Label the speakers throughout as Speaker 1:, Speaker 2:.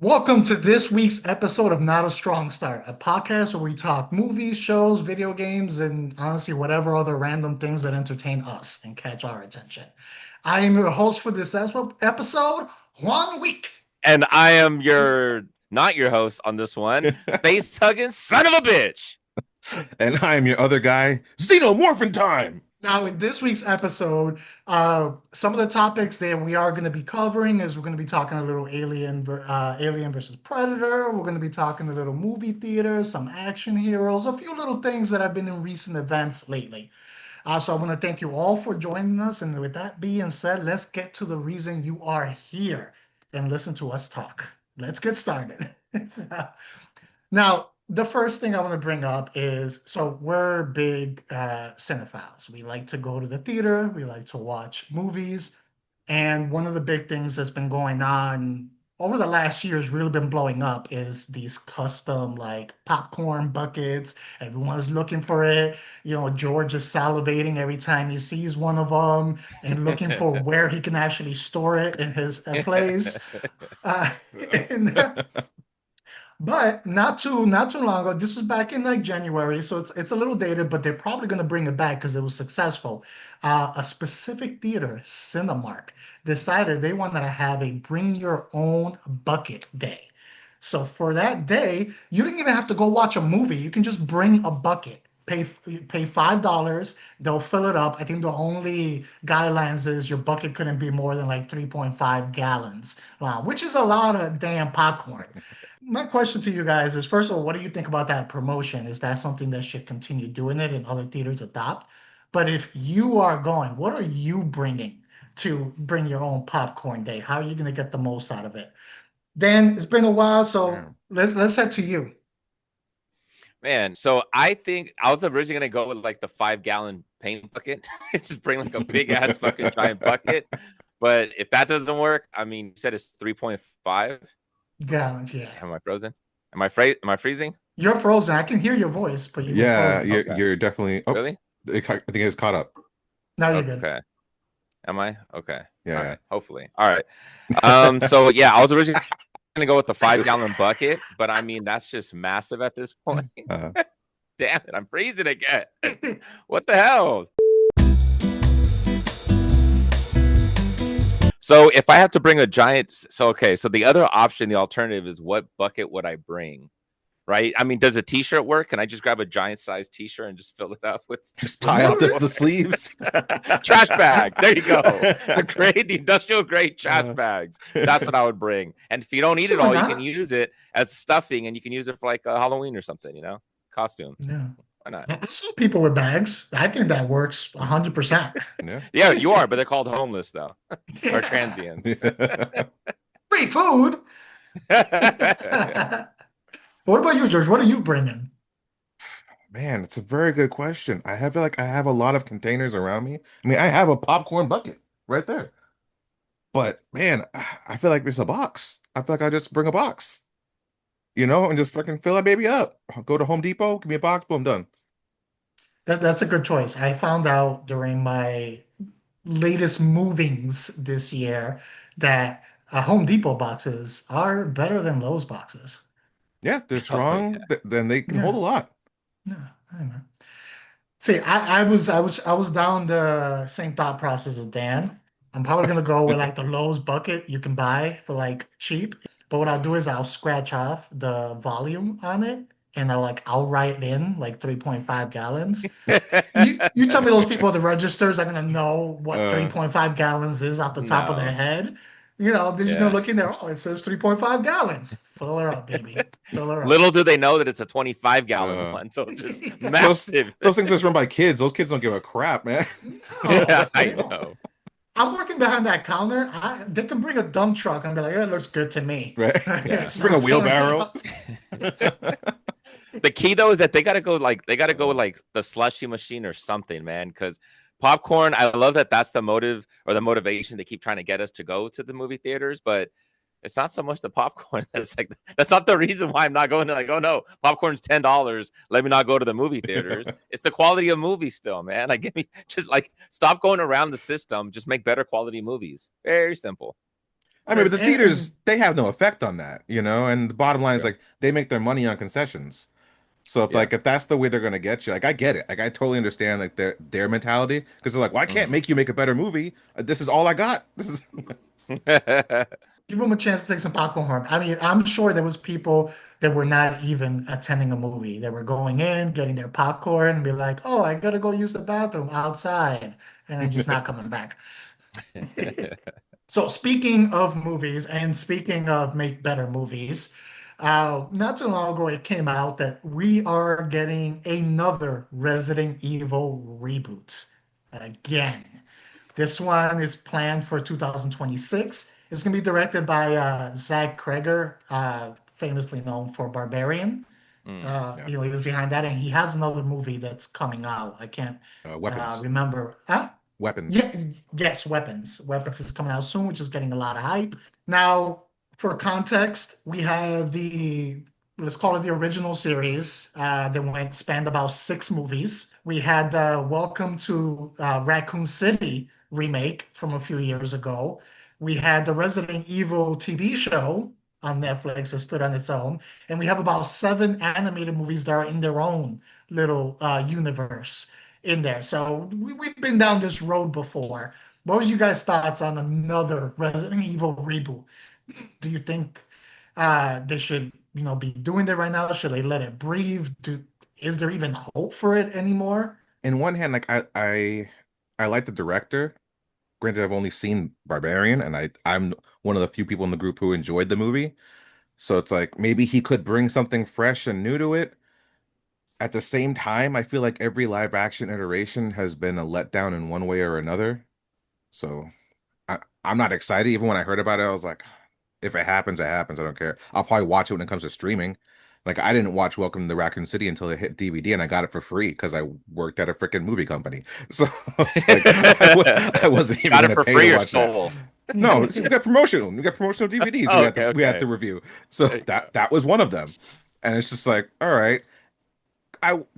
Speaker 1: Welcome to this week's episode of Not a Strong Start, a podcast where we talk movies, shows, video games, and honestly, whatever other random things that entertain us and catch our attention. I am your host for this episode, Juan Wick.
Speaker 2: And I am not your host on this one, face hugging son of a bitch.
Speaker 3: And I am your other guy, Xenomorph time.
Speaker 1: Now, in this week's episode, some of the topics that we are going to be covering is we're going to be talking a little Alien versus Predator. We're going to be talking a little movie theater, some action heroes, a few little things that have been in recent events lately. So I want to thank you all for joining us. And with that being said, let's get to the reason you are here and listen to us talk. Let's get started. Now, the first thing I want to bring up is, so we're big cinephiles. We like to go to the theater. We like to watch movies. And one of the big things that's been going on over the last year has really been blowing up is these custom like popcorn buckets. Everyone's looking for it. You know, George is salivating every time he sees one of them and looking for where he can actually store it in his place. Uh, and, But not too long ago, this was back in like January, so it's a little dated, but they're probably going to bring it back because it was successful. A specific theater, Cinemark, decided they wanted to have a bring your own bucket day. So for that day, you didn't even have to go watch a movie. You can just bring a bucket. Pay $5. They'll fill it up. I think the only guidelines is your bucket couldn't be more than like 3.5 gallons, which is a lot of damn popcorn. My question to you guys is, first of all, what do you think about that promotion? Is that something that should continue doing it and other theaters adopt? But if you are going, what are you bringing to bring your own popcorn day? How are you going to get the most out of it? Dan, it's been a while, so
Speaker 3: Yeah.
Speaker 1: let's head to you.
Speaker 2: Man, so I think I was originally gonna go with like the 5-gallon paint bucket. Just bring like a big ass fucking giant bucket. But if that doesn't work, I mean, you said it's 3.5.
Speaker 1: Gallons, yeah.
Speaker 2: Am I frozen? Am I freezing?
Speaker 1: You're frozen. I can hear your voice, but you're
Speaker 3: Yeah,
Speaker 1: frozen.
Speaker 3: you're definitely. Oh,
Speaker 2: Really?
Speaker 3: I think it's caught up.
Speaker 1: Now you're good.
Speaker 2: Okay. Am I? Okay.
Speaker 3: Yeah.
Speaker 2: All right. Hopefully. All right. So yeah, I was originally gonna go with the 5-gallon bucket, but I mean that's just massive at this point.
Speaker 3: Uh,
Speaker 2: Damn it, I'm freezing again. What the hell? So if I have to bring a giant, so the other option, the alternative is what bucket would I bring? Right? I mean, does a t-shirt work? Can I just grab a giant size t-shirt and just fill it up with
Speaker 3: just tie up the sleeves.
Speaker 2: trash bag? There you go. The industrial grade trash bags. That's what I would bring. And if you don't eat it all, you can use it as stuffing, and you can use it for like a Halloween or something. Costume.
Speaker 1: Yeah.
Speaker 2: Why not?
Speaker 1: I saw people with bags. I think that works 100%.
Speaker 2: Yeah, you are, but they're called homeless though, or transients.
Speaker 1: Free food. What about you, George? What are you bringing?
Speaker 3: Man, it's a very good question. Feel like I have a lot of containers around me. I mean, I have a popcorn bucket right there. But man, I feel like there's a box. I feel like I just bring a box, and just fucking fill that baby up. I'll go to Home Depot, give me a box, boom, done.
Speaker 1: That's a good choice. I found out during my latest movings this year that Home Depot boxes are better than Lowe's boxes.
Speaker 3: Yeah, they're strong. Then they can
Speaker 1: Yeah.
Speaker 3: hold a lot.
Speaker 1: Yeah, I know. See, I was down the same thought process as Dan. I'm probably gonna go with like the Lowe's bucket you can buy for like cheap. But what I'll do is I'll scratch off the volume on it and I'll write in like 3.5 gallons. You tell me those people at the registers are gonna know what 3.5 gallons is off the top of their head. They're just gonna look in there. Oh, it says 3.5 gallons. Fill her up, baby. Fill her up.
Speaker 2: Little do they know that it's a 25-gallon one, so it's just massive.
Speaker 3: Those things are run by kids. Those kids don't give a crap, man.
Speaker 1: No,
Speaker 2: Yeah,
Speaker 1: they
Speaker 2: I
Speaker 1: don't.
Speaker 2: know.
Speaker 1: I'm working behind that counter. They can bring a dump truck and be like, "It looks good to me."
Speaker 3: Right?
Speaker 2: Yeah.
Speaker 3: Just bring a wheelbarrow.
Speaker 2: The key though is that they gotta go with like the slushy machine or something, man. Because popcorn, I love that that's the motive or the motivation they keep trying to get us to go to the movie theaters, but it's not so much the popcorn. That's not the reason why I'm not going to like, oh no, popcorn's $10. Let me not go to the movie theaters. It's the quality of movies still, man. Like give me just like stop going around the system, just make better quality movies. Very simple.
Speaker 3: I mean, but the
Speaker 1: and
Speaker 3: theaters, they have no effect on that, you know? And the bottom line is
Speaker 2: Sure.
Speaker 3: like they make their money on concessions. So if
Speaker 2: Yeah.
Speaker 3: like if that's the way they're gonna get you, like I get it. Like I totally understand like their mentality because they're like, well, I can't
Speaker 2: Mhm.
Speaker 3: make you make a better movie. This is all I got. This is
Speaker 1: give them a chance to take some popcorn home. I mean, I'm sure there was people that were not even attending a movie. They were going in, getting their popcorn, and be like, "Oh, I gotta go use the bathroom outside," and then just not coming back. So speaking of movies and speaking of make better movies, not too long ago it came out that we are getting another Resident Evil reboot again. This one is planned for 2026. It's going to be directed by Zach Kreger, famously known for Barbarian.
Speaker 2: Mm,
Speaker 3: yeah,
Speaker 1: He was behind that, and he has another movie that's coming out. I can't
Speaker 3: weapons,
Speaker 1: remember. Huh?
Speaker 3: weapons.
Speaker 1: Yeah, yes, Weapons. Weapons is coming out soon, which is getting a lot of hype. Now, for context, we have let's call it the original series that spanned about 6 movies. We had Welcome to Raccoon City remake from a few years ago. We had the Resident Evil TV show on Netflix that stood on its own. And we have about 7 animated movies that are in their own little universe in there. So we've been down this road before. What was you guys' thoughts on another Resident Evil reboot? Do you think they should, be doing that right now? Should they let it breathe? Is there even hope for it anymore?
Speaker 3: In one hand, like I like the director. Granted, I've only seen Barbarian, and I'm one of the few people in the group who enjoyed the movie. So it's like maybe he could bring something fresh and new to it. At the same time, I feel like every live action iteration has been a letdown in one way or another. So I'm not excited. Even when I heard about it, I was like, if it happens, it happens. I don't care. I'll probably watch it when it comes to streaming. Like I didn't watch Welcome to Raccoon City until it hit DVD, and I got it for free because I worked at a freaking movie company. So it's like I wasn't even
Speaker 2: Got it
Speaker 3: gonna
Speaker 2: for
Speaker 3: pay to
Speaker 2: free or
Speaker 3: watch that.
Speaker 2: stole?
Speaker 3: No, we got promotional. We got promotional DVDs.
Speaker 2: Oh,
Speaker 3: We had
Speaker 2: okay.
Speaker 3: to review. So
Speaker 2: There you
Speaker 3: that was one of them, and it's just like, all right.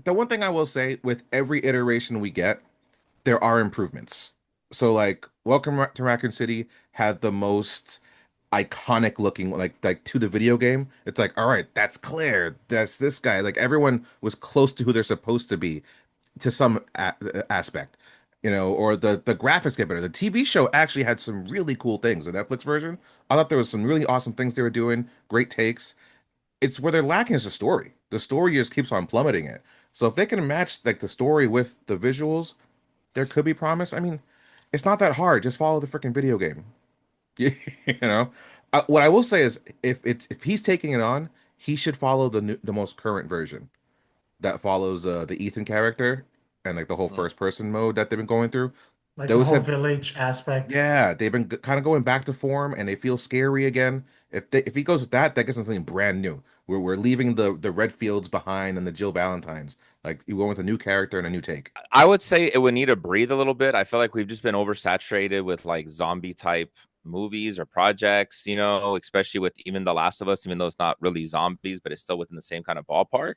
Speaker 3: The one thing I will say with every iteration we get, there are improvements. So like to Raccoon City had the most iconic looking like to the video game. It's like, all right, that's Claire, that's this guy. Like everyone was close to who they're supposed to be to some aspect. You know, or the graphics get better. The TV show actually had some really cool things. The Netflix version, I thought there was some really awesome things they were doing, great takes. It's where they're lacking is the story. The story just keeps on plummeting it. So if they can match like the story with the visuals, there could be promise. I mean, it's not that hard. Just follow the freaking video game. You know. What I will say is, if he's taking it on, he should follow the most current version that follows the Ethan character and like the whole
Speaker 2: go.
Speaker 3: first person mode that they've been going through.
Speaker 1: Like the
Speaker 3: Those
Speaker 1: whole
Speaker 3: have
Speaker 1: village aspect?
Speaker 3: yeah, they've been kind of going back to form and they feel scary again. If he goes with that, that gets something brand new. We're leaving the Red Fields behind and the Jill Valentines. Like you go with a new character and a new take.
Speaker 2: I would say it would need to breathe a little bit. I feel like we've just been oversaturated with like zombie type movies or projects, especially with even The Last of Us, even though it's not really zombies, but it's still within the same kind of ballpark.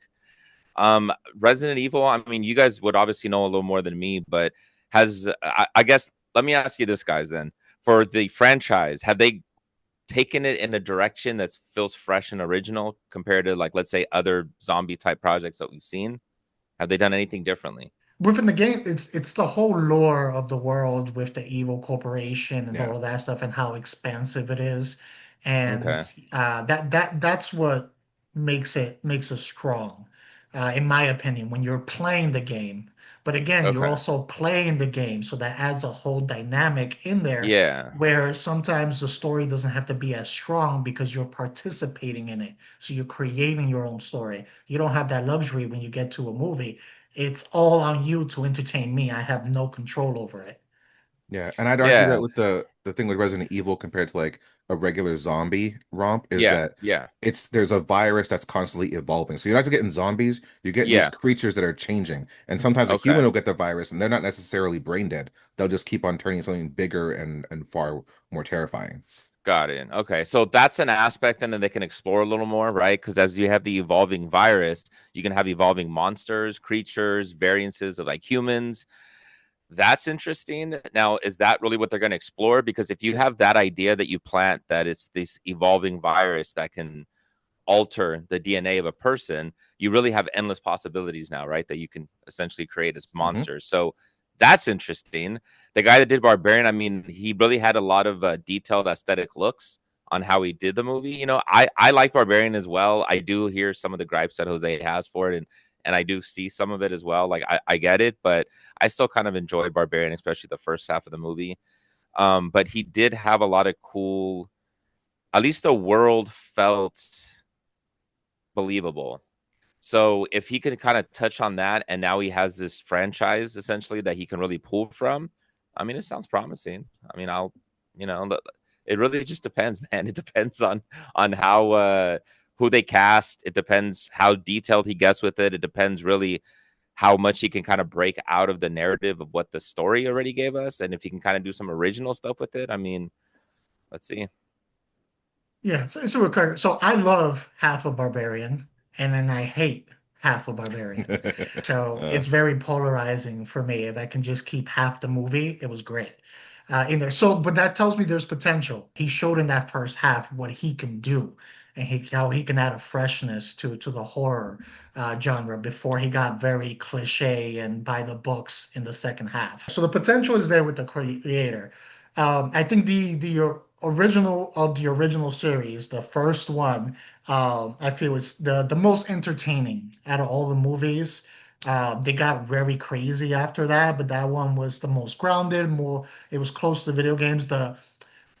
Speaker 2: Resident Evil, I mean, you guys would obviously know a little more than me, but I guess let me ask you this, guys, then. For the franchise, have they taken it in a direction that feels fresh and original compared to like let's say other zombie type projects that we've seen? Have they done anything differently?
Speaker 1: Within the game, it's the whole lore of the world with the evil corporation and
Speaker 3: Yeah.
Speaker 1: all of that stuff and how expansive it is,
Speaker 2: Okay.
Speaker 1: and that's what makes it strong, in my opinion, when you're playing the game. But again, you're
Speaker 2: Okay.
Speaker 1: also playing the game, so that adds a whole dynamic in there
Speaker 2: Yeah.
Speaker 1: where sometimes the story doesn't have to be as strong because you're participating in it. So you're creating your own story. You don't have that luxury when you get to a movie. It's all on you to entertain me. I have no control over it.
Speaker 3: Yeah, and I'd argue that
Speaker 2: Yeah.
Speaker 3: with the thing with Resident Evil compared to like a regular zombie romp is
Speaker 2: Yeah.
Speaker 3: that
Speaker 2: Yeah.
Speaker 3: there's a virus that's constantly evolving. So you're not just getting zombies, you're getting these
Speaker 2: Yeah.
Speaker 3: creatures that are changing. And sometimes a human
Speaker 2: Okay.
Speaker 3: will get the virus and they're not necessarily brain dead. They'll just keep on turning something bigger and far more terrifying.
Speaker 2: Got it. Okay. So that's an aspect then that they can explore a little more, right? Because as you have the evolving virus, you can have evolving monsters, creatures, variances of like humans. That's interesting. Now, is that really what they're going to explore? Because if you have that idea that you plant that it's this evolving virus that can alter the DNA of a person, you really have endless possibilities now, right? That you can essentially create as
Speaker 3: Hmm.
Speaker 2: monsters. So that's interesting. The guy that did Barbarian, I mean, he really had a lot of detailed aesthetic looks on how he did the movie. You know, I like Barbarian as well. I do hear some of the gripes that Jose has for it, and I do see some of it as well. Like I get it, but I still kind of enjoyed Barbarian, especially the first half of the movie. But he did have a lot of cool. At least the world felt believable. So if he can kind of touch on that, and now he has this franchise essentially that he can really pull from, I mean, it sounds promising. I mean, you know, it really just depends, man. It depends on how who they cast. It depends how detailed he gets with it. It depends really how much he can kind of break out of the narrative of what the story already gave us, and if he can kind of do some original stuff with it. I mean, let's see.
Speaker 1: Yeah, so we're correct. So I love half of Barbarian, and then I hate half of Barbarian. So
Speaker 3: Uh,
Speaker 1: it's very polarizing for me. If I can just keep half the movie, it was great in there. So, but that tells me there's potential. He showed in that first half what he can do, and how he can add a freshness to the horror genre before he got very cliche and by the books in the second half. So the potential is there with the creator. I think the original of the original series, the first one, I feel is the most entertaining out of all the movies. They got very crazy after that, but that one was the most grounded, more it was close to video games. The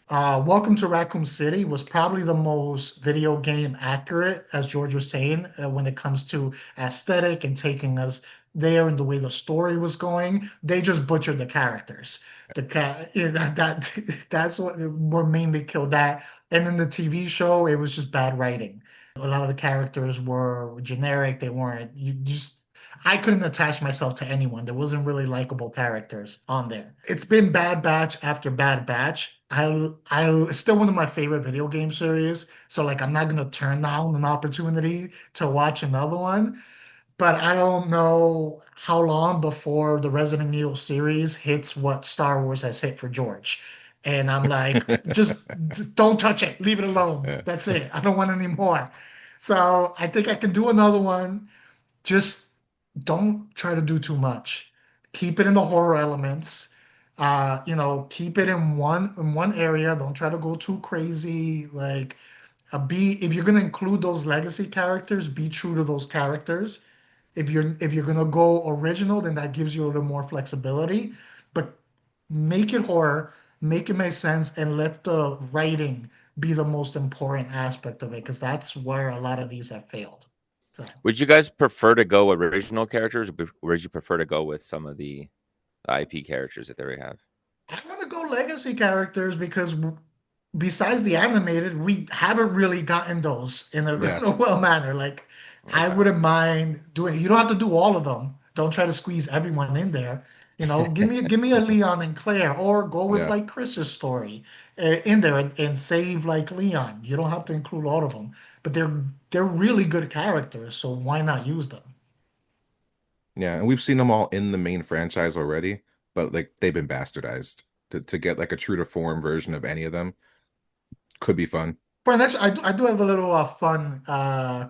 Speaker 1: Welcome to Raccoon City was probably the most video game accurate, as George was saying, when it comes to aesthetic and taking us there and the way the story was going. They just butchered the characters. That's what mainly killed that. And in the TV show, it was just bad writing. A lot of the characters were generic. They weren't you just I couldn't attach myself to anyone. There wasn't really likable characters on there. It's been bad batch after bad batch. I it's still one of my favorite video game series. So like I'm not gonna turn down an opportunity to watch another one. But I don't know how long before the Resident Evil series hits what Star Wars has hit for George. And I'm like, just don't touch it. Leave it alone.
Speaker 3: yeah.
Speaker 1: That's it. I don't want any more. So I think I can do another one. Just don't try to do too much. Keep it in the horror elements. Keep it in one area. Don't try to go too crazy. Like, be if you're gonna include those legacy characters, be true to those characters. If you're gonna go original, then that gives you a little more flexibility. But make it horror, make it make sense, and let the writing be the most important aspect of it, because that's where a lot of these have failed. So.
Speaker 2: Would you guys prefer to go original characters, or would you prefer to go with some of the IP characters that they already have?
Speaker 1: I want to go legacy characters because besides the animated, we haven't really gotten those in a,
Speaker 3: Yeah.
Speaker 1: in a well manner. Like, I
Speaker 2: Okay.
Speaker 1: wouldn't mind doing. You don't have to do all of them. Don't try to squeeze everyone in there. Give me a Leon and Claire, or go with
Speaker 3: Yeah.
Speaker 1: like Chris's story in there and save like Leon. You don't have to include all of them, but they're really good characters, so why not use them?
Speaker 3: Yeah. And we've seen them all in the main franchise already, but like they've been bastardized to get like a true to form version of any of them could be fun.
Speaker 1: Brian, actually, I do have a little fun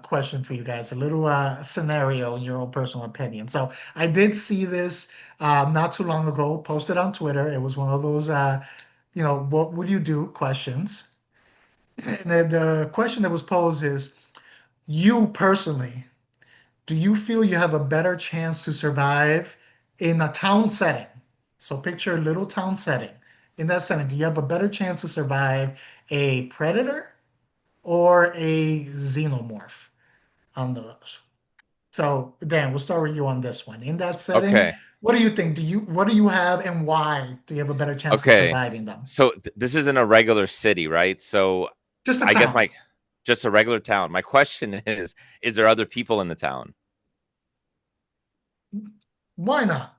Speaker 1: question for you guys, a little scenario in your own personal opinion. So I did see this not too long ago, posted on Twitter. It was one of those, what would you do questions. And the question that was posed is, you personally, do you feel you have a better chance to survive in a town setting? So picture a little town setting. In that setting, do you have a better chance to survive a predator or a xenomorph on those? So Dan, we'll start with you on this one. In that setting,
Speaker 2: Okay.
Speaker 1: what do you think? What do you have and why do you have a better chance of
Speaker 2: Okay.
Speaker 1: surviving them?
Speaker 2: So this isn't a regular city, right? So
Speaker 1: Just a
Speaker 2: I guess
Speaker 1: town.
Speaker 2: my just a regular town. My question is there other people in the town?
Speaker 1: Why not?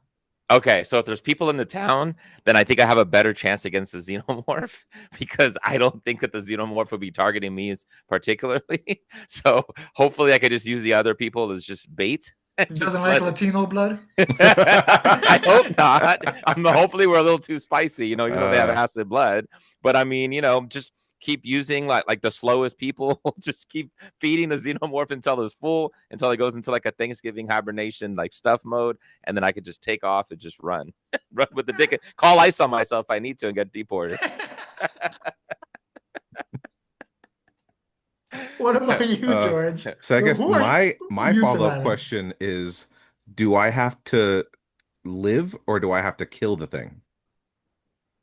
Speaker 2: Okay, so if there's people in the town, then I think I have a better chance against the xenomorph because I don't think that the xenomorph would be targeting me particularly. So hopefully I could just use the other people as just bait.
Speaker 1: He
Speaker 2: Just
Speaker 1: doesn't like
Speaker 2: let
Speaker 1: Latino blood.
Speaker 2: I hope not. Hopefully we're a little too spicy, you know they have
Speaker 3: Uh,
Speaker 2: acid blood. But I mean, just keep using like the slowest people. Just keep feeding the xenomorph until it's full, until it goes into like a Thanksgiving hibernation like stuff mode, and then I could just take off and just run, run with the dick, call ice on myself if I need to, and get deported.
Speaker 1: What about you,
Speaker 3: uh,
Speaker 1: George?
Speaker 3: so I guess
Speaker 1: Who are you, who are
Speaker 3: my
Speaker 1: you
Speaker 3: follow-up
Speaker 1: surviving?
Speaker 3: question is, do I have to live or do I have to kill the thing?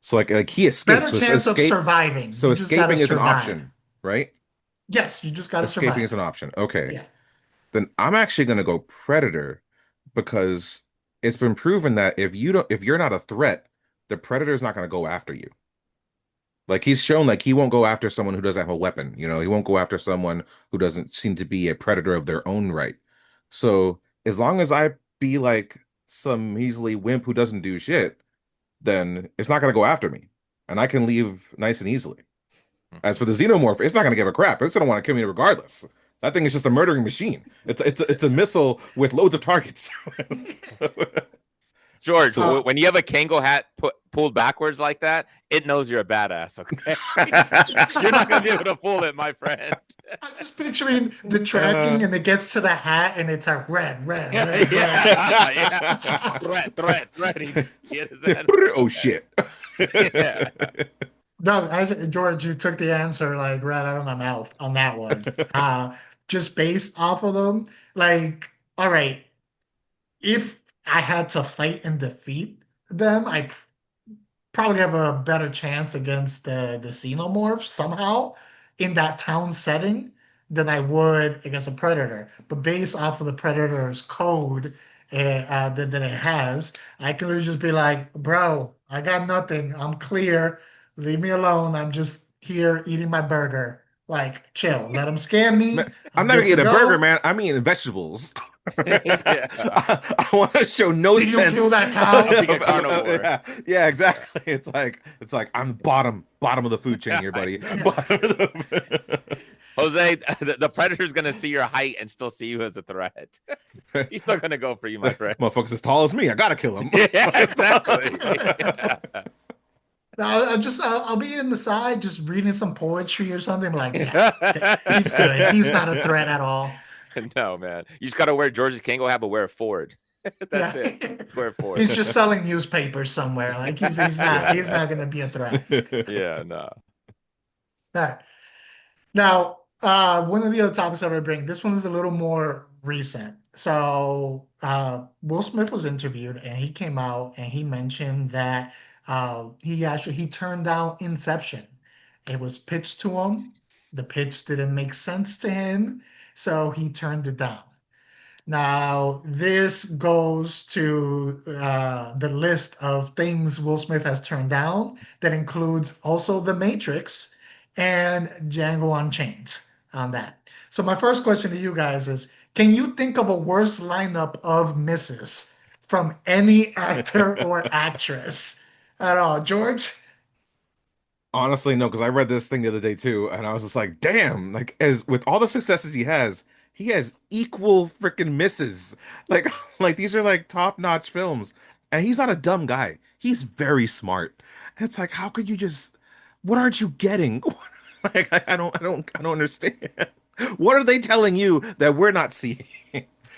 Speaker 3: So like he escaped.
Speaker 1: Better chance of surviving.
Speaker 3: So
Speaker 1: You just gotta
Speaker 3: escaping is an
Speaker 1: survive.
Speaker 3: option, right?
Speaker 1: Yes, you just gotta
Speaker 3: Escaping is
Speaker 1: survive.
Speaker 3: an option. Okay.
Speaker 1: Yeah.
Speaker 3: Then I'm actually gonna go Predator because it's been proven that if you're not a threat, the Predator is not gonna go after you. Like he's shown like he won't go after someone who doesn't have a weapon, he won't go after someone who doesn't seem to be a predator of their own right. So as long as I be like some measly wimp who doesn't do shit, then it's not gonna go after me. And I can leave nice and easily. As for the xenomorph, it's not gonna give a crap. It's gonna want to kill me regardless. That thing is just a murdering machine. It's a missile with loads of targets.
Speaker 2: George,
Speaker 3: So
Speaker 1: Uh,
Speaker 2: when you have a Kango hat pulled backwards like that, it knows you're a badass. Okay, you're not gonna be able to pull it, my friend.
Speaker 1: I'm just picturing the tracking
Speaker 3: uh,
Speaker 1: and it gets to the hat and it's like red, red,
Speaker 2: Yeah,
Speaker 1: red,
Speaker 2: yeah.
Speaker 1: red.
Speaker 2: Threat. He just get his hand.
Speaker 3: oh shit.
Speaker 2: Yeah.
Speaker 1: No, George, you took the answer like right out of my mouth on that one. Just based off of them, like, all right, if I had to fight and defeat them, I probably have a better chance against the xenomorph somehow in that town setting than I would against a predator. But based off of the predator's code that it has, I can really just be like, bro, I got nothing. I'm clear. Leave me alone. I'm just here eating my burger. Like, chill. Let them scan
Speaker 3: Man,
Speaker 1: me.
Speaker 3: I'm
Speaker 1: I'm
Speaker 3: not
Speaker 1: good
Speaker 3: gonna
Speaker 1: to
Speaker 3: eat a burger,
Speaker 1: go.
Speaker 3: man. I'm eating vegetables.
Speaker 2: Yeah.
Speaker 3: I want to show no
Speaker 1: Did you kill
Speaker 3: sense.
Speaker 1: that cow?
Speaker 2: Being a carnivore.
Speaker 3: Yeah,
Speaker 2: Yeah.
Speaker 3: exactly. It's like I'm bottom of the food chain here,
Speaker 2: I
Speaker 3: buddy.
Speaker 2: know.
Speaker 1: Yeah.
Speaker 3: Bottom of the...
Speaker 2: Jose, the predator's gonna see your height and still see you as a threat. He's still gonna go for you, my friend.
Speaker 3: Motherfucker's as tall as me. I gotta kill him.
Speaker 2: Yeah, exactly.
Speaker 1: No, I'll be in the side just reading some poetry or something. Like, yeah, he's good. He's not a threat at all.
Speaker 2: No, man. You just gotta wear George's Kango hat, but wear a Ford. That's
Speaker 1: Yeah,
Speaker 2: it. Wear a Ford.
Speaker 1: he's just selling newspapers somewhere. Like he's
Speaker 2: Yeah.
Speaker 1: not going to be a threat.
Speaker 2: Yeah, no.
Speaker 1: All right. Now, one of the other topics I would bring, this one is a little more recent. So, Will Smith was interviewed and he came out and he mentioned that he turned down Inception. It was pitched to him. The pitch didn't make sense to him, so he turned it down. Now, this goes to the list of things Will Smith has turned down that includes also The Matrix and Django Unchained on that. So, my first question to you guys is, can you think of a worse lineup of misses from any actor or actress at all? George?
Speaker 3: Honestly, no, because I read this thing the other day too, and I was just like, damn, like as with all the successes he has equal freaking misses. Like, like these are like top-notch films. And he's not a dumb guy. He's very smart. And it's like, how could you just what aren't you getting? Like, I don't understand. What are they telling you that we're not seeing?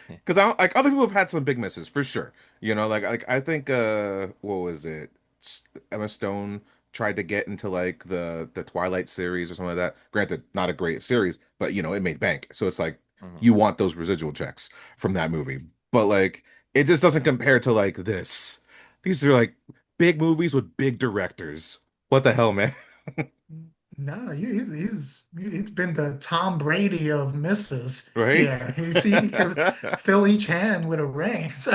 Speaker 3: Because like other people have had some big misses for sure. Like I think what was it? Emma Stone tried to get into like the Twilight series or something like that. Granted, not a great series, but it made bank. So it's like
Speaker 2: Mhm.
Speaker 3: you want those residual checks from that movie. But like it just doesn't compare to like this. These are like big movies with big directors. What the hell, man?
Speaker 1: No, he's been the Tom Brady of misses
Speaker 3: Right?
Speaker 1: here. He could fill each hand with a ring. So,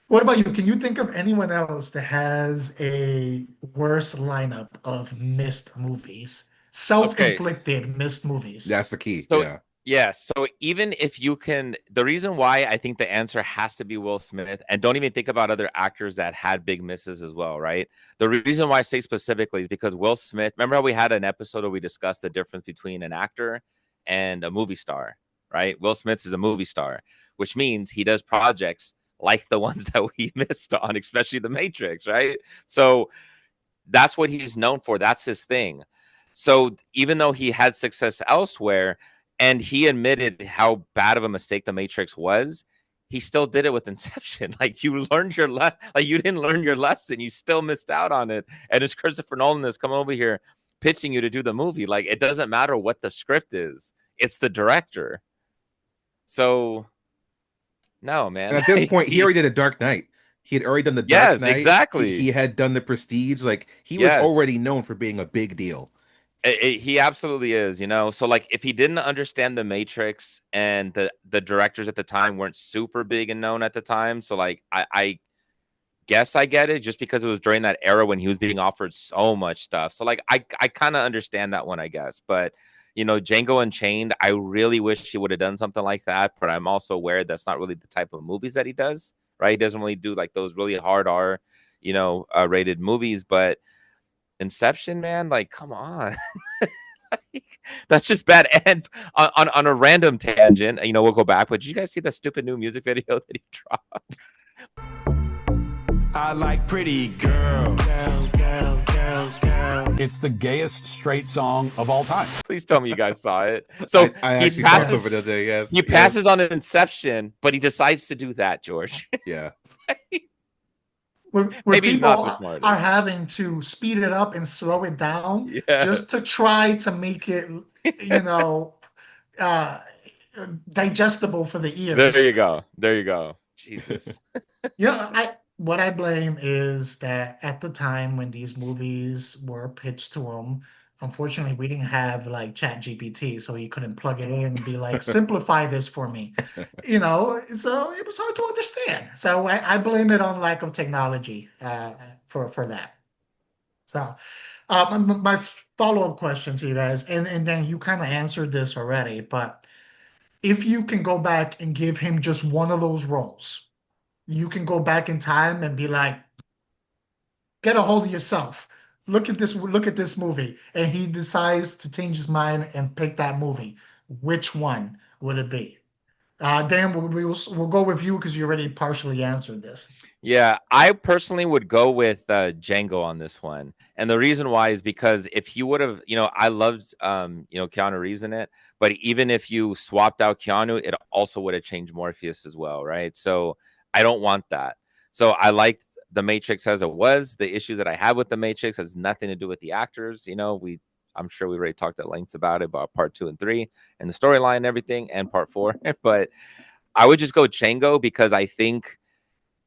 Speaker 1: what about you? Can you think of anyone else that has a worse lineup of missed movies?
Speaker 2: Okay.
Speaker 1: Self-inflicted missed movies.
Speaker 3: That's the key.
Speaker 2: So
Speaker 3: Yeah.
Speaker 2: yeah, so even if you can, the reason why I think the answer has to be Will Smith, and don't even think about other actors that had big misses as well, right? The reason why I say specifically is because Will Smith, remember how we had an episode where we discussed the difference between an actor and a movie star? right? Will Smith is a movie star, which means he does projects like the ones that we missed on, especially The Matrix, right? So that's what he's known for. That's his thing. So even though he had success elsewhere and he admitted how bad of a mistake The Matrix was, he still did it with Inception. Like you learned your like you didn't learn your lesson. You still missed out on it. And it's Christopher Nolan that's coming over here pitching you to do the movie. Like it doesn't matter what the script is. It's the director. So no,
Speaker 3: And
Speaker 2: man.
Speaker 3: at this point, he already did a Dark Knight. He had already done the Dark
Speaker 2: Yes,
Speaker 3: Knight.
Speaker 2: exactly.
Speaker 3: He had done the Prestige. Like he was
Speaker 2: Yes.
Speaker 3: already known for being a big deal.
Speaker 2: He absolutely is, you know. So like, if he didn't understand the Matrix, and the directors at the time weren't super big and known at the time, so like, I guess I get it, just because it was during that era when he was being offered so much stuff. So like, I kind of understand that one, I guess. But you know, Django Unchained, I really wish he would have done something like that. But I'm also aware that's not really the type of movies that he does. Right? He doesn't really do like those really hard R, rated movies, but Inception, man, like, come on. That's just bad. And on a random tangent, we'll go back, but did you guys see the stupid new music video that he dropped?
Speaker 4: I like pretty girls.
Speaker 5: It's the gayest straight song of all time.
Speaker 2: Please tell me you guys saw it. So
Speaker 3: I
Speaker 2: he
Speaker 3: actually saw this
Speaker 2: passes,
Speaker 3: over the day. Yes,
Speaker 2: he passes on an Inception, but he decides to do that, George.
Speaker 3: Yeah.
Speaker 1: Where
Speaker 2: Maybe he's
Speaker 1: people
Speaker 2: not the smartest.
Speaker 1: are having to speed it up and slow it down
Speaker 2: Yeah.
Speaker 1: just to try to make it, uh, digestible for the ears.
Speaker 2: There you go. There you go. Jesus.
Speaker 1: What I blame is that at the time when these movies were pitched to him, unfortunately, we didn't have like Chat GPT, so he couldn't plug it in and be like, simplify this for me. So it was hard to understand. So I blame it on lack of technology for that. So my follow-up question to you guys, and then you kind of answered this already, but if you can go back and give him just one of those roles, you can go back in time and be like, get a hold of yourself. Look at this movie. And he decides to change his mind and pick that movie. Which one would it be? Dan, we'll go with you because you already partially answered this.
Speaker 2: Yeah, I personally would go with Django on this one. And the reason why is because if he would have, I loved, Keanu Reeves in it, but even if you swapped out Keanu, it also would have changed Morpheus as well, right? So I don't want that. So I liked The Matrix as it was. The issues that I had with The Matrix has nothing to do with the actors. I'm sure we already talked at lengths about part 2 and 3 and the storyline and everything, and part 4. But I would just go Django because I think,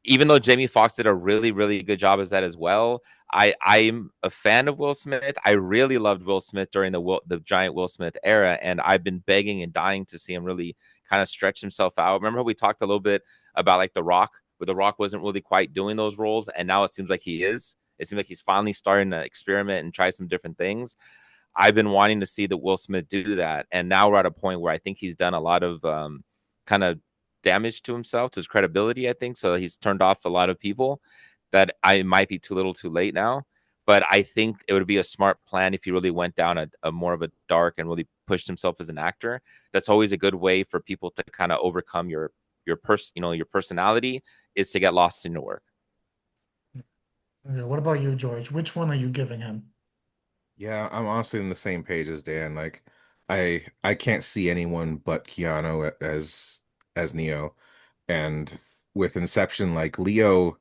Speaker 2: even though Jamie Foxx did a really, really good job as that as well, I'm a fan of Will Smith. I really loved Will Smith during the giant Will Smith era, and I've been begging and dying to see him really kind of stretch himself out. Remember how we talked a little bit about like The Rock, where The Rock wasn't really quite doing those roles, and now it seems like he is. It seems like he's finally starting to experiment and try some different things. I've been wanting to see the Will Smith do that, and now we're at a point where I think he's done a lot of kind of damage to himself, to his credibility, I think. So he's turned off a lot of people that I might be too little too late now. But I think it would be a smart plan if he really went down a more of a dark and really pushed himself as an actor. That's always a good way for people to kind of overcome your personality, is to get lost in your work.
Speaker 1: Okay, what about you, George? Which one are you giving him?
Speaker 3: Yeah, I'm honestly on the same page as Dan. Like, I can't see anyone but Keanu as Neo, and with Inception, like Leo,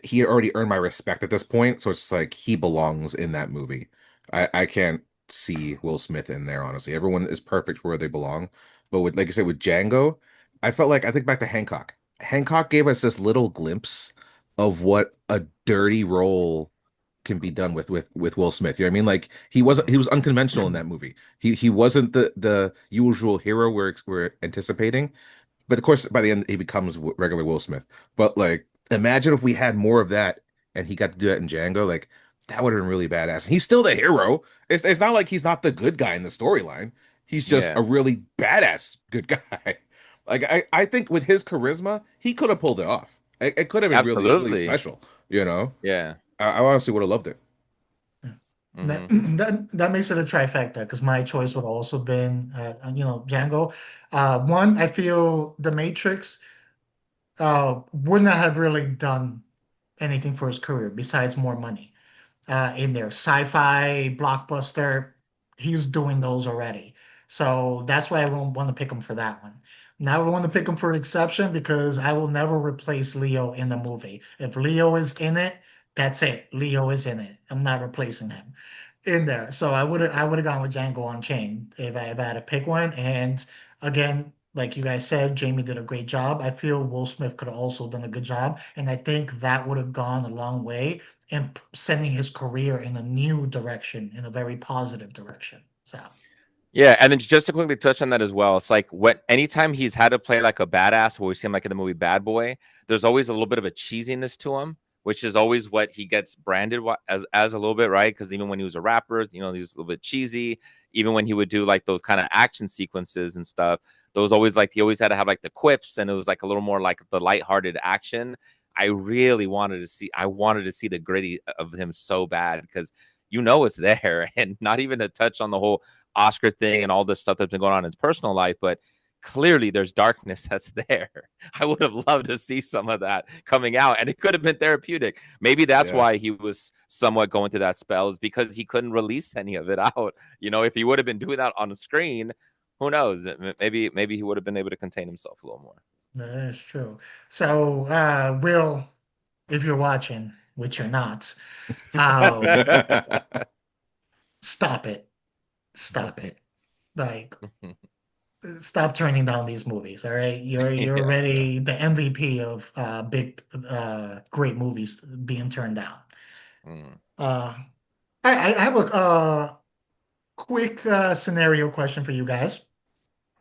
Speaker 3: he had already earned my respect at this point, so it's just like he belongs in that movie. I can't see Will Smith in there, honestly. Everyone is perfect where they belong, but with, like I said, with Django, I think back to Hancock. Hancock gave us this little glimpse of what a dirty role can be done with Will Smith. You know what I mean? Like he was unconventional in that movie. He wasn't the usual hero we're anticipating. But of course, by the end, he becomes regular Will Smith. But like, imagine if we had more of that, and he got to do that in Django. Like, that would have been really badass. And he's still the hero. It's not like he's not the good guy in the storyline. He's just
Speaker 2: Yeah.
Speaker 3: a really badass good guy. Like, I think with his charisma, he could have pulled it off. It could have been really, really
Speaker 2: Absolutely.
Speaker 3: special. You know,
Speaker 2: Yeah.
Speaker 3: I honestly would have loved it.
Speaker 1: That
Speaker 2: Hmm.
Speaker 1: that makes it a trifecta because my choice would also been Django. One, I feel The Matrix would not have really done anything for his career besides more money. In their sci-fi blockbuster. He's doing those already. So that's why I won't want to pick him for that one. Now I want to pick him for an exception because I will never replace Leo in the movie. If Leo is in it, that's it. Leo is in it. I'm not replacing him in there. So I would have gone with Django Unchained if I had to pick one. And again, like you guys said, Jamie did a great job. I feel Will Smith could have also done a good job, and I think that would have gone a long way in sending his career in a new direction, in a very positive direction. So
Speaker 2: Yeah, and then just to quickly touch on that as well, it's like what anytime he's had to play like a badass, where we see him like in the movie Bad Boy, there's always a little bit of a cheesiness to him, which is always what he gets branded as a little bit, right? Because even when he was a rapper, he's a little bit cheesy. Even when he would do like those kind of action sequences and stuff, those always like he always had to have like the quips, and it was like a little more like the lighthearted action. I wanted to see the gritty of him so bad because it's there, and not even to touch on the whole Oscar thing and all this stuff that's been going on in his personal life, but clearly there's darkness that's there. I would have loved to see some of that coming out, and it could have been therapeutic. Maybe that's
Speaker 3: Yeah.
Speaker 2: why he was somewhat going through that spell, is because he couldn't release any of it out. If he would have been doing that on the screen, who knows? Maybe he would have been able to contain himself a little more.
Speaker 1: that is true. So Will, if you're watching, which you're not, um, stop it. Stop it. Like stop turning down these movies, all right? You're
Speaker 2: Yeah.
Speaker 1: already the MVP of big great movies being turned down.
Speaker 2: Mm.
Speaker 1: Uh I have a quick scenario question for you guys.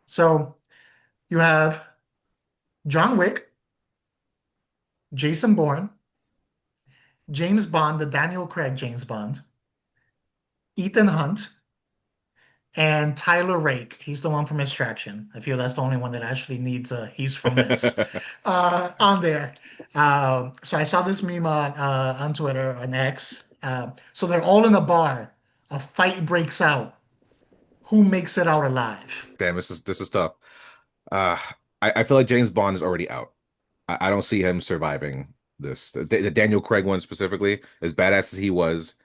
Speaker 1: So you have John Wick, Jason Bourne, James Bond, the Daniel Craig James Bond, Ethan Hunt, and Tyler Rake. He's the one from Extraction. I feel that's the only one that actually needs a he's from this on there. So I saw this meme on Twitter, on X. So they're all in a bar. A fight breaks out. Who makes it out alive?
Speaker 3: Damn, this is tough. Uh, I feel like James Bond is already out. I don't see him surviving this. The Daniel Craig one specifically, as badass as he was,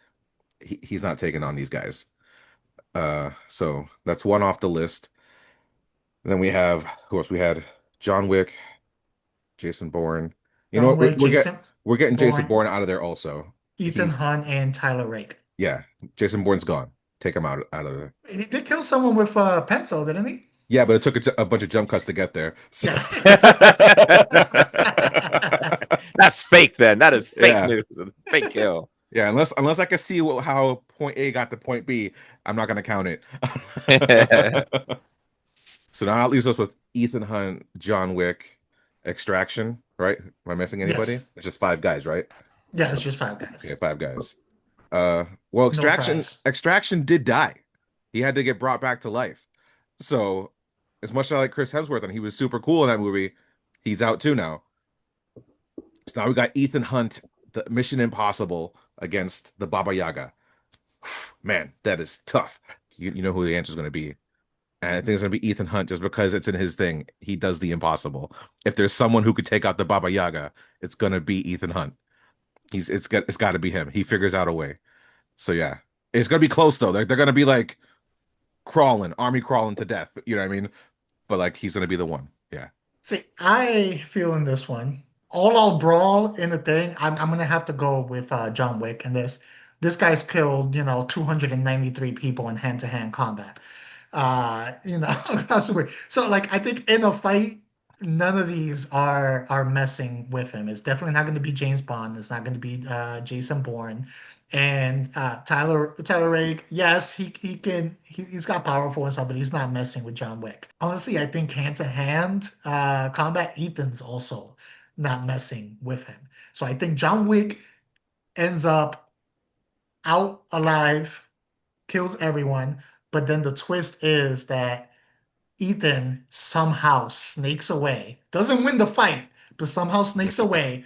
Speaker 3: he's not taking on these guys. So that's one off the list. Then we have who else? We had John Wick, Jason Bourne. You know
Speaker 1: John
Speaker 3: what?
Speaker 1: Wick, Jason
Speaker 3: We're getting Jason
Speaker 1: Bourne,
Speaker 3: Bourne out of there also.
Speaker 1: Ethan
Speaker 3: He's
Speaker 1: Hunt, and Tyler Rake.
Speaker 3: Yeah, Jason Bourne's gone. Take him out of there.
Speaker 1: He did kill someone with a pencil, didn't he?
Speaker 3: Yeah, but it took a bunch of jump cuts to get there. So
Speaker 1: Yeah.
Speaker 2: That's fake. Then that is fake
Speaker 3: Yeah.
Speaker 2: news. Fake kill.
Speaker 3: yeah, unless I can see how point A got to point B, I'm not gonna count it. So now that leaves us with Ethan Hunt, John Wick, Extraction, right? Am I missing anybody?
Speaker 1: Yes.
Speaker 3: It's just five guys, right?
Speaker 1: Yeah, it's just five guys.
Speaker 3: Yeah, five guys. Well,
Speaker 1: No fries.
Speaker 3: Extraction did die. He had to get brought back to life. So, as much as I like Chris Hemsworth and he was super cool in that movie, he's out too now. So now we got Ethan Hunt, the Mission Impossible against the Baba Yaga. Man, that is tough. You know who the answer is going to be. And I think it's going to be Ethan Hunt just because it's in his thing. He does the impossible. If there's someone who could take out the Baba Yaga, it's going to be Ethan Hunt. It's got to be him. He figures out a way. So yeah, it's going to be close though. They're going to be like army crawling to death. You know what I mean? But like he's going to be the one. Yeah.
Speaker 1: See, I feel in this one, all out brawl in the thing. I'm gonna have to go with John Wick in this. This guy's killed, 293 people in hand-to-hand combat. That's weird. So like I think in a fight, none of these are messing with him. It's definitely not going to be James Bond. It's not going to be Jason Bourne. And Tyler Rake, yes, he's got powerful and stuff, but he's not messing with John Wick. Honestly, I think hand to hand combat, Ethan's also not messing with him. So I think John Wick ends up out alive, kills everyone, but then the twist is that Ethan somehow snakes away, doesn't win the fight, but somehow snakes away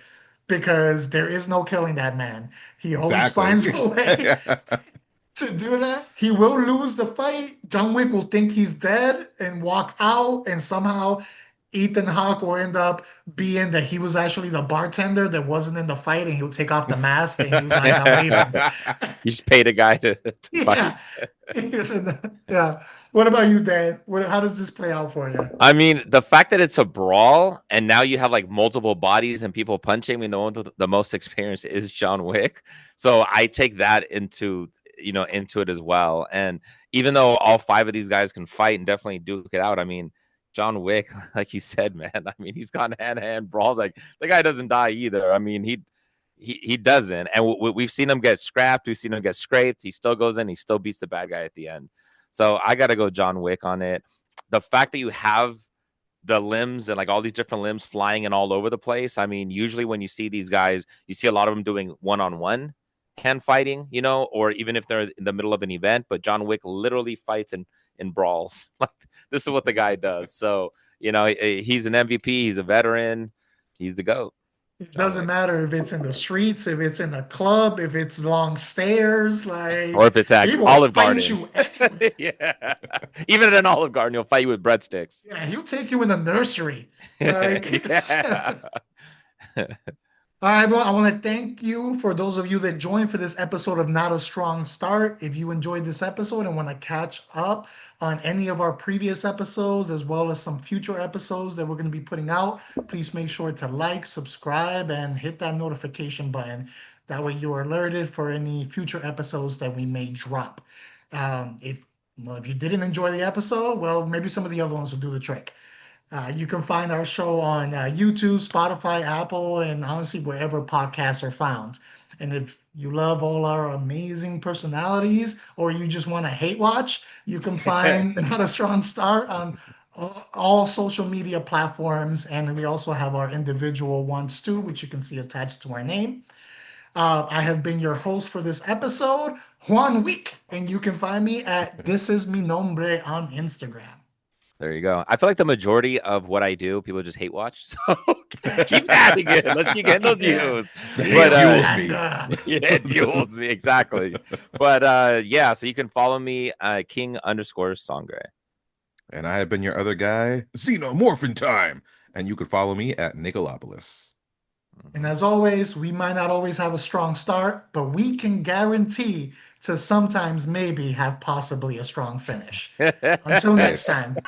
Speaker 1: because there is no killing that man. He always
Speaker 3: Exactly.
Speaker 1: finds a way.
Speaker 3: Yeah.
Speaker 1: to do that. He will lose the fight. John Wick will think he's dead and walk out, and somehow Ethan Hawke will end up being that he was actually the bartender that wasn't in the fight, and he'll take off the mask and he was like, I'm leaving.
Speaker 2: You just paid a guy to fight.
Speaker 1: Yeah. Yeah. What about you, Dan? How does this play out for you?
Speaker 2: I mean, the fact that it's a brawl and now you have like multiple bodies and people punching. I mean, the one with the most experience is John Wick. So I take that into it as well. And even though all 5 of these guys can fight and definitely duke it out, I mean, John Wick, like you said, man, I mean, he's gone hand-to-hand brawls. Like the guy doesn't die either. I mean, he doesn't. And we've seen him get scrapped. We've seen him get scraped. He still goes in. He still beats the bad guy at the end. So I got to go John Wick on it. The fact that you have the limbs and like all these different limbs flying and all over the place. I mean, usually when you see these guys, you see a lot of them doing one-on-one hand fighting, or even if they're in the middle of an event. But John Wick literally fights in brawls. Like this is what the guy does. So, he's an MVP. He's a veteran. He's the GOAT.
Speaker 1: It doesn't matter if it's in the streets, if it's in a club, if it's long stairs, like,
Speaker 2: or if it's at Olive Garden. Yeah, even at an Olive Garden, he'll fight you with breadsticks.
Speaker 1: Yeah, he'll take you in the nursery. Like,
Speaker 2: Yeah.
Speaker 1: All right, everyone, I want to thank you for those of you that joined for this episode of Not a Strong Start. If you enjoyed this episode and want to catch up on any of our previous episodes, as well as some future episodes that we're going to be putting out, please make sure to like, subscribe, and hit that notification button. That way you are alerted for any future episodes that we may drop. If you didn't enjoy the episode, well, maybe some of the other ones will do the trick. You can find our show on YouTube, Spotify, Apple, and honestly, wherever podcasts are found. And if you love all our amazing personalities or you just want to hate watch, you can find Not a Strong Start on all social media platforms. And we also have our individual ones too, which you can see attached to our name. I have been your host for this episode, Juan Wick, and you can find me at This Is Mi Nombre on Instagram.
Speaker 2: There you go. I feel like the majority of what I do, people just hate watch. So keep adding it. Let's keep getting those views.
Speaker 3: It fuels me.
Speaker 2: Yeah, it fuels me. Exactly. But yeah, so you can follow me, King_Sangre.
Speaker 3: And I have been your other guy, Xenomorph time. And you can follow me at Nicolopolis.
Speaker 1: And as always, we might not always have a strong start, but we can guarantee to sometimes maybe have possibly a strong finish. Until next time.